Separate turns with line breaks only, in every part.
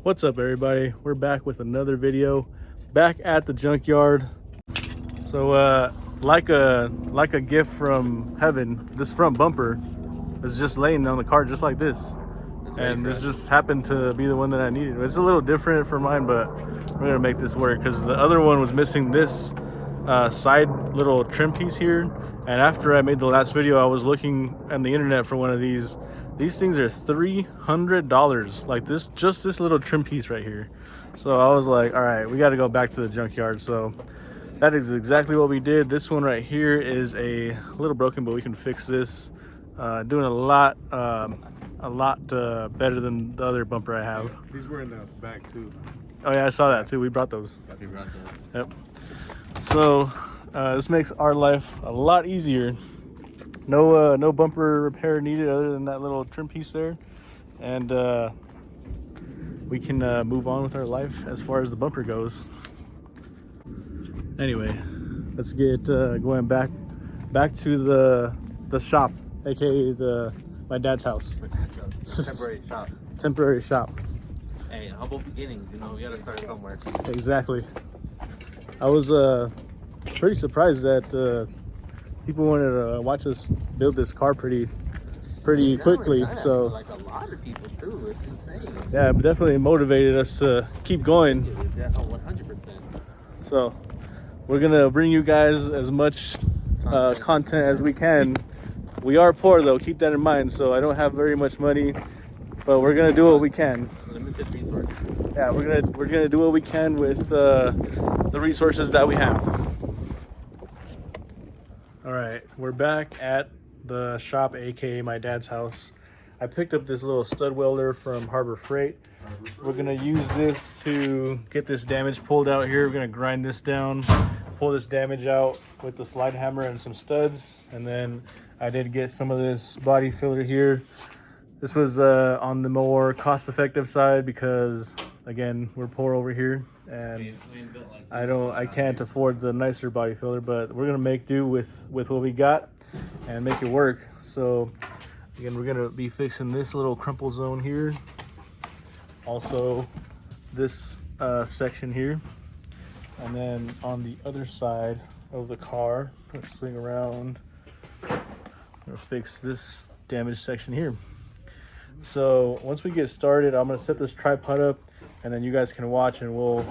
What's up, everybody? We're back with another video, back at the junkyard. So like a gift from heaven, this front bumper is just laying on the car just like this, and this just happened to be the one that I needed. It's a little different for mine, but we're gonna make this work because the other one was missing this side little trim piece here. And after I made the last video, I was looking on the internet for one of these. These things are $300, like this, just this little trim piece right here. So I was like, all right, we got to go back to the junkyard. So that is exactly what we did. This one right here is a little broken, but we can fix this. Doing a lot better than the other bumper I have.
These were in the back too.
Oh yeah, I saw that too. We brought those.
Yeah, we brought those.
Yep. So this makes our life a lot easier. No bumper repair needed other than that little trim piece there, and we can move on with our life as far as the bumper goes. Anyway, let's get going back to the shop, aka my dad's house.
My dad's house. Temporary shop.
Temporary shop.
Hey, humble beginnings, you know, we gotta start somewhere.
Exactly. I was pretty surprised that people wanted to watch us build this car pretty quickly. So
like a lot of people too. It's insane.
Yeah, it definitely motivated us to keep going.
Yeah, 100%.
So we're gonna bring you guys as much content as we can. We are poor though, keep that in mind. So I don't have very much money, but we're gonna do what we can.
Limited resources.
Yeah, we're gonna do what we can with the resources that we have. All right, we're back at the shop, aka my dad's house. I picked up this little stud welder from Harbor Freight. We're gonna use this to get this damage pulled out here. We're gonna grind this down, pull this damage out with the slide hammer and some studs. And then I did get some of this body filler here. This was on the more cost-effective side because, again, we're poor over here, and I can't afford the nicer body filler, but we're gonna make do with what we got and make it work. So again, we're gonna be fixing this little crumple zone here, also this section here, and then on the other side of the car, let's swing around, I'm gonna fix this damaged section here. So once we get started, I'm gonna set this tripod up, and then you guys can watch, and we'll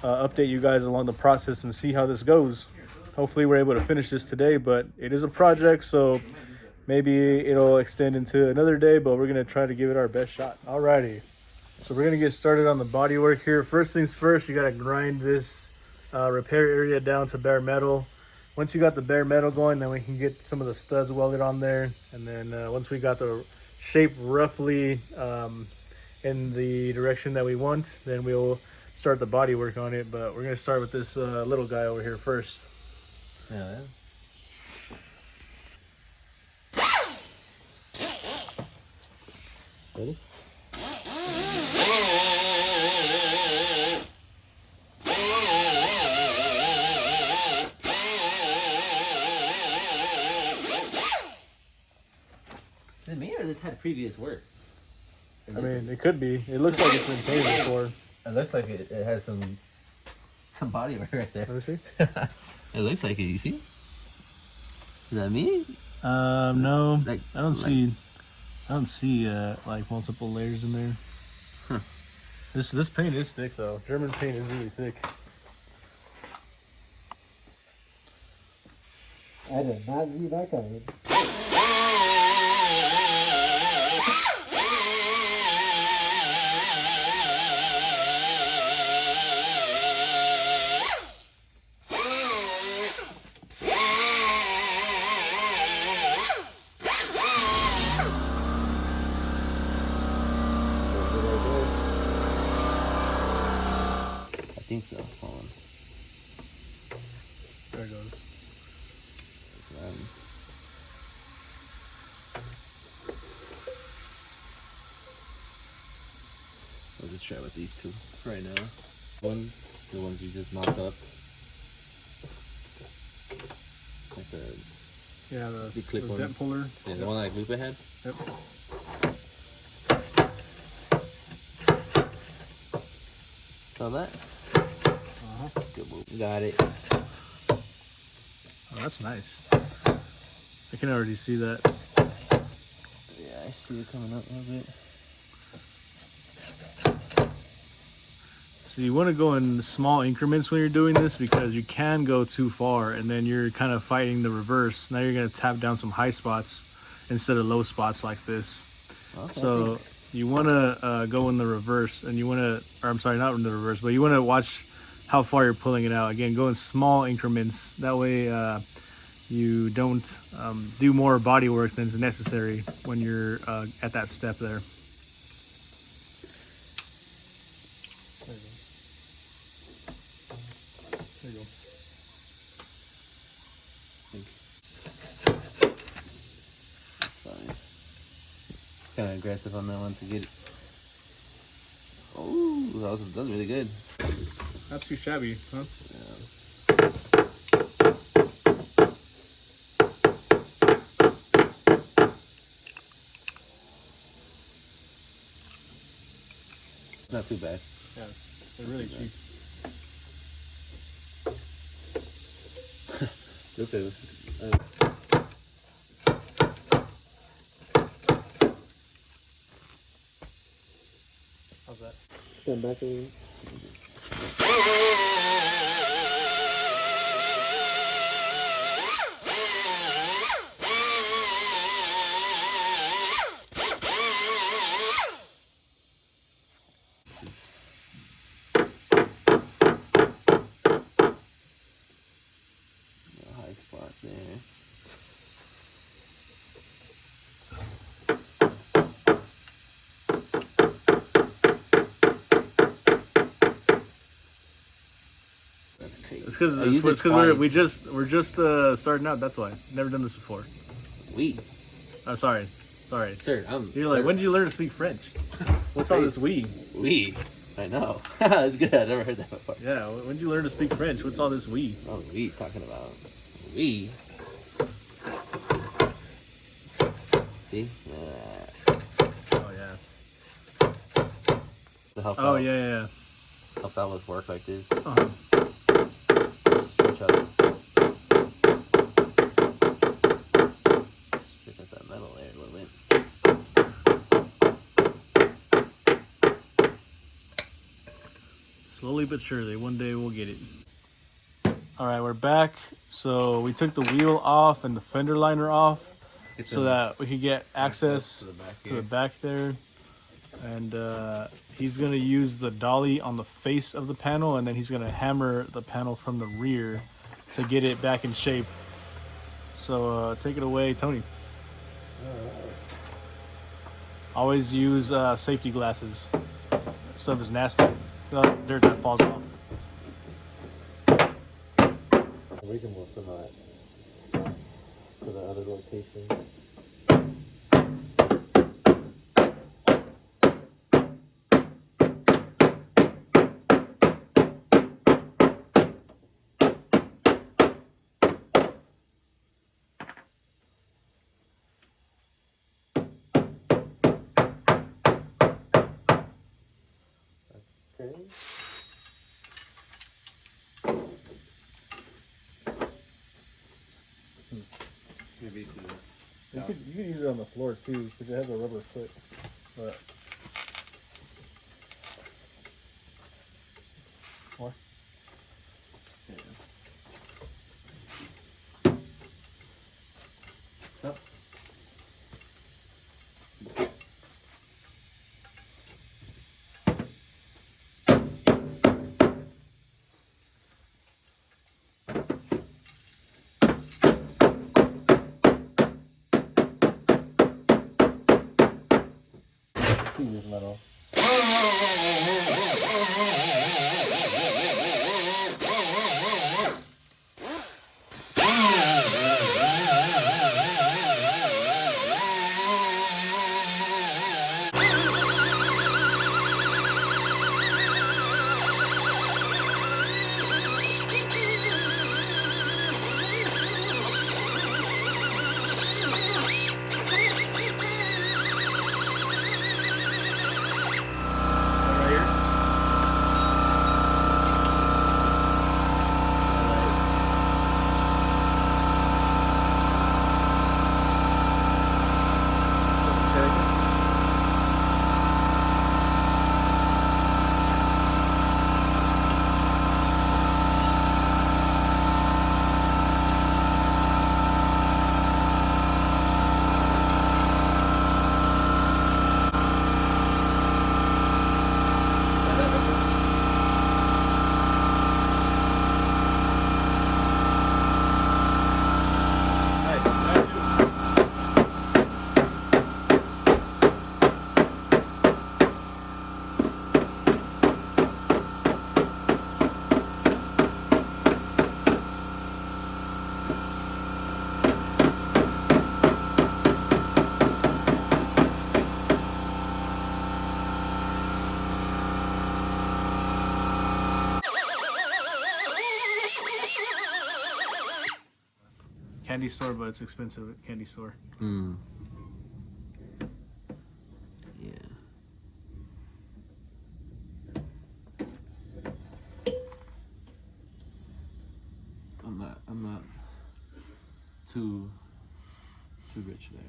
update you guys along the process and see how this goes. Hopefully we're able to finish this today, but it is a project, so maybe it'll extend into another day, but we're gonna try to give it our best shot. Alrighty, so we're gonna get started on the body work here. First things first, you gotta grind this repair area down to bare metal. Once you got the bare metal going, then we can get some of the studs welded on there, and then once we got the shape roughly in the direction that we want, then we'll start the body work on it. But we're gonna start with this little guy over here first.
Yeah. Ready? Is it me or this had previous work?
I mean, it could be. It looks like it's been painted before.
It looks like it has some body work right there.
Let me see.
It looks like it. You see? Is that me?
No.
Like,
I don't see like multiple layers in there.
Huh.
This paint is thick though. German paint is really thick.
I did not see that coming.
I think so. Hold on.
There it goes.
I'll just try with these two right now. The ones you just knocked up. Like
the
clip one.
dent puller.
Yeah, the one like loop ahead.
Yep.
Saw that? Good move. Got it.
Oh, that's nice. I can already see that.
Yeah, I see it coming up a little bit.
So you want to go in small increments when you're doing this because you can go too far and then you're kind of fighting the reverse. Now you're going to tap down some high spots instead of low spots like this.
Okay.
So you want to go in the reverse, and you want to, or I'm sorry, not in the reverse, but you want to watch how far you're pulling it out. Again, go in small increments. That way you don't do more body work than is necessary when you're at that step there. There you go.
That's fine. Kind of aggressive on that one to get it. Oh, that was really good.
Not too shabby, huh?
Yeah. Not too bad.
Yeah, they're really cheap.
Okay.
How's that?
Stand back a little.
High spot there. That's crazy.
It's because we're just starting out. That's why. Never done this before.
We.
I'm sorry.
Sir,
You're like, when did you learn to speak French? What's all this we?
We. I know. That's good. I've never heard that before.
Yeah, when did you learn to speak French? What's all this we?
Oh, we talking about. We. See?
Oh yeah.
It helps
Oh
out.
yeah.
Helps out with work like this.
Uh-huh.
Stretch out. Stretch out that metal there a little bit.
Slowly but surely, one day we'll get it. All right, we're back. So we took the wheel off and the fender liner off so that we could get access to the back there. And he's gonna use the dolly on the face of the panel, and then he's gonna hammer the panel from the rear to get it back in shape. So take it away, Tony. Always use safety glasses. Stuff is nasty. Dirt that falls off.
We can move to the other location. Okay.
Maybe
You could use it on the floor too, because it has a rubber foot. But more.
Up.
Use metal.
candy store, but it's expensive at candy store.
Hmm. Yeah. I'm not too rich there.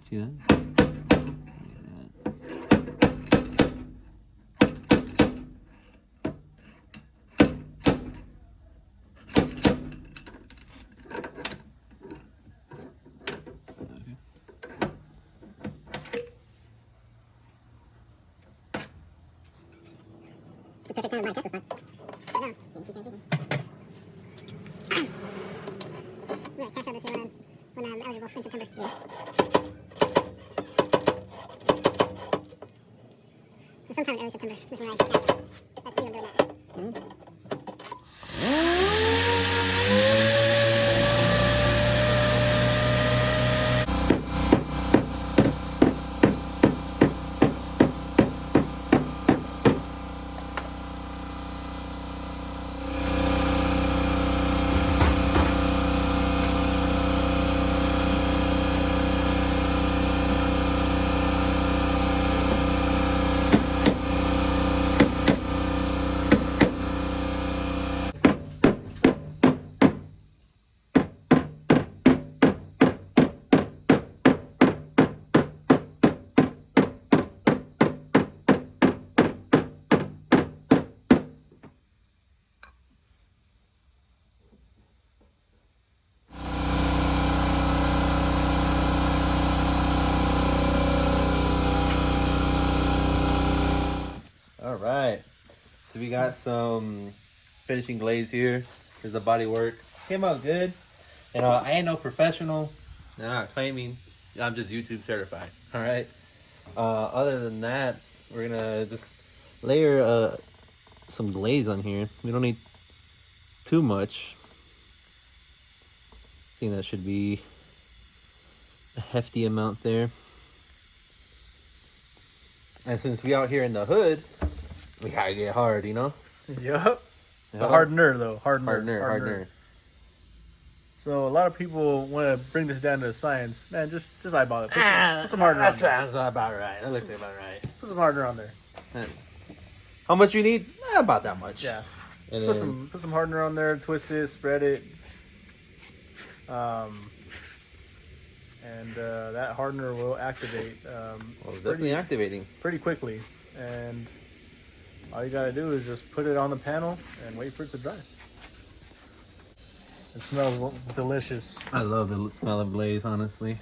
See that?
It's the perfect time to buy a Tesla stock. I know. You can keep on keeping. I'm gonna cash out this year when I'm eligible in September. Yeah. Or sometime in early September. This is when I cash out. That's pretty doing that.
All right, so we got some finishing glaze here. Here's the body work. Came out good. And I ain't no professional. I'm not claiming. I'm just YouTube certified. All right. Other than that, we're gonna just layer some glaze on here. We don't need too much. I think that should be a hefty amount there. And since we out here in the hood, we gotta get hard, you know?
Yup. The hardener, though.
Hardener.
So a lot of people want to bring this down to science. Man, just eyeball it. Put some hardener
that
on there.
sounds about right. That looks about right.
Put some hardener on there.
How much you need? About that much.
Yeah.
And
Put
then,
some hardener on there. Twist it. Spread it. And that hardener will activate.
well, it's definitely activating.
Pretty quickly. And all you gotta do is just put it on the panel and wait for it to dry. It smells delicious.
I love the smell of glaze, honestly.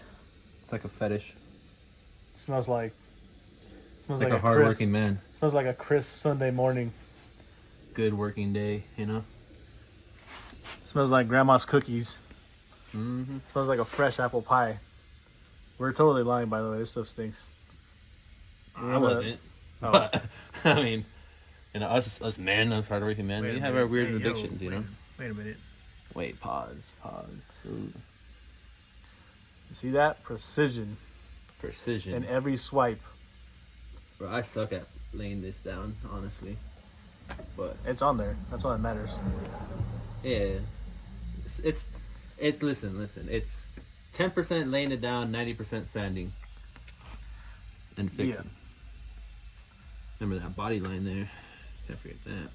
It's like a fetish.
It smells like
Like a hard-working man.
Smells like a crisp Sunday morning.
Good working day, you know?
Smells like grandma's cookies.
Mm-hmm.
Smells like a fresh apple pie. We're totally lying, by the way. This stuff stinks.
I wasn't.
Oh.
But, I mean, you know, us men, us hard-working men, we have our weird addictions, you know?
Wait a minute.
Wait, pause. Ooh.
You see that? Precision
Precision.
in every swipe.
Bro, I suck at laying this down, honestly. But
It's on there. That's all that matters.
yeah, it's listen. It's 10% laying it down, 90% sanding and fixing.
Yeah.
Remember that body line there? Can't forget that.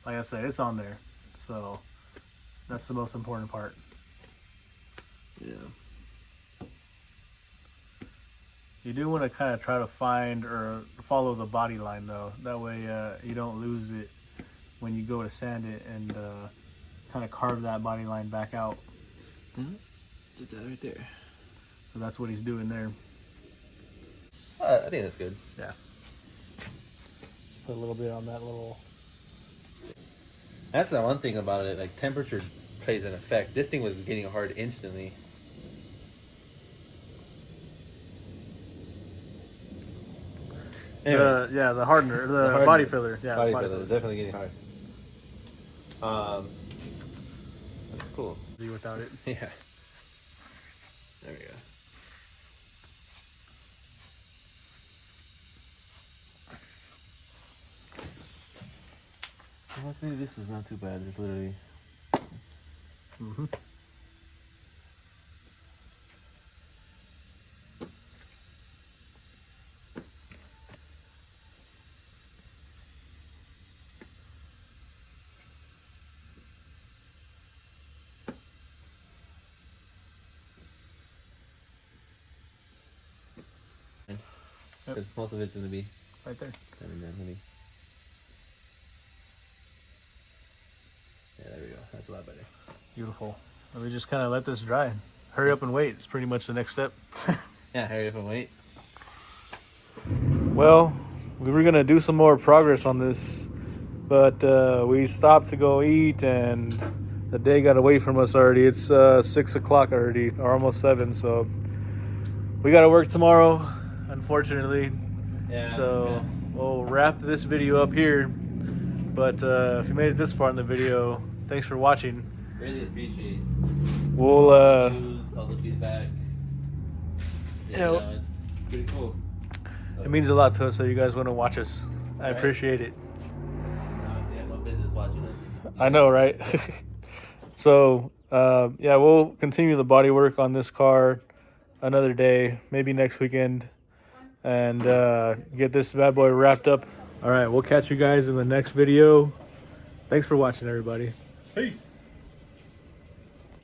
Like I said, it's on there. So that's the most important part.
Yeah.
You do want to kind of try to find or follow the body line, though. That way you don't lose it when you go to sand it and kind of carve that body line back out.
Mm-hmm. Did that right there.
So that's what he's doing there.
I think that's good.
Yeah. Put a little bit on that little...
That's the one thing about it. Like, temperature plays an effect. This thing was getting hard instantly. Anyways,
yeah, the hardener, the
hardener.
body filler. Yeah,
body filler, definitely getting hard. That's cool.
Without it.
Yeah. There we go. Luckily, this is not too bad. It's literally.
Mm-hmm. Yep.
Because most of it's gonna be
Right there.
coming down, honey. Yeah, there we go. That's a lot better.
Beautiful. And we just kind of let this dry. Hurry up and wait. It's pretty much the next step.
Yeah, hurry up and wait.
Well, we were going to do some more progress on this, but we stopped to go eat, and the day got away from us already. It's 6 o'clock already, or almost 7, so we got to work tomorrow, unfortunately.
Yeah.
So we'll wrap this video up here, but if you made it this far in the video, thanks for watching.
Really appreciate
We'll
views, all the feedback.
Yeah,
You know, it's pretty cool. So,
it means a lot to us that you guys want to watch us. I
Right.
appreciate it.
they have no business watching us.
I know, right? So yeah, we'll continue the body work on this car another day, maybe next weekend, and get this bad boy wrapped up. All right, we'll catch you guys in the next video. Thanks for watching, everybody.
Peace.